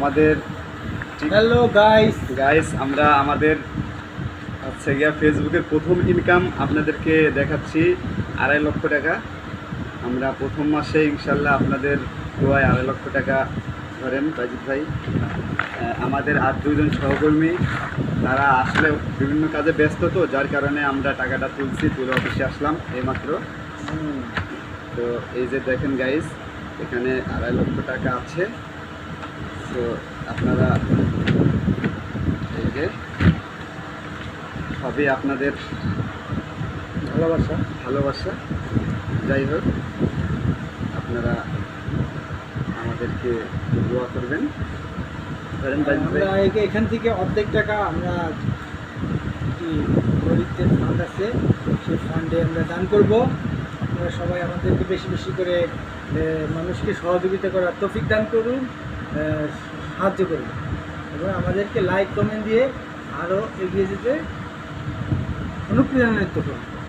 আমাদের hello guys আমরা আমাদের হচ্ছে গিয়া ফেসবুকের প্রথম ইনকাম আপনাদেরকে দেখাচ্ছি 2.5 লক্ষ টাকা। আমরা প্রথম মাসে ইনশাল্লাহ আপনাদের দোয়ায় 2.5 লক্ষ টাকা ধরেন বাজিত ভাই। আমাদের আর 2জন সহকর্মী তারা আসলে বিভিন্ন কাজে ব্যস্ত, তো যার কারণে আমরা টাকাটা তুলে অফিসে আসলাম এইমাত্র। তো এই যে দেখেন গাইস, এখানে 2.5 লক্ষ টাকা আছে। তো আপনারা এই যে সবই আপনাদের ভালোবাসা। যাই হোক, আপনারা আমাদেরকে দোয়া করবেন। আমরা এখান থেকে অর্ধেক টাকা আমরা গরিবদের ফান্ড আছে, সেই ফান্ডে আমরা দান করব। আপনারা সবাই আমাদেরকে বেশি বেশি করে মানুষকে সহযোগিতা করার তৌফিক দান করুন, সাহায্য করুন এবং আমাদেরকে লাইক কমেন্ট দিয়ে আরও এগিয়ে যেতে অনুপ্রেরণান্বিত করুন।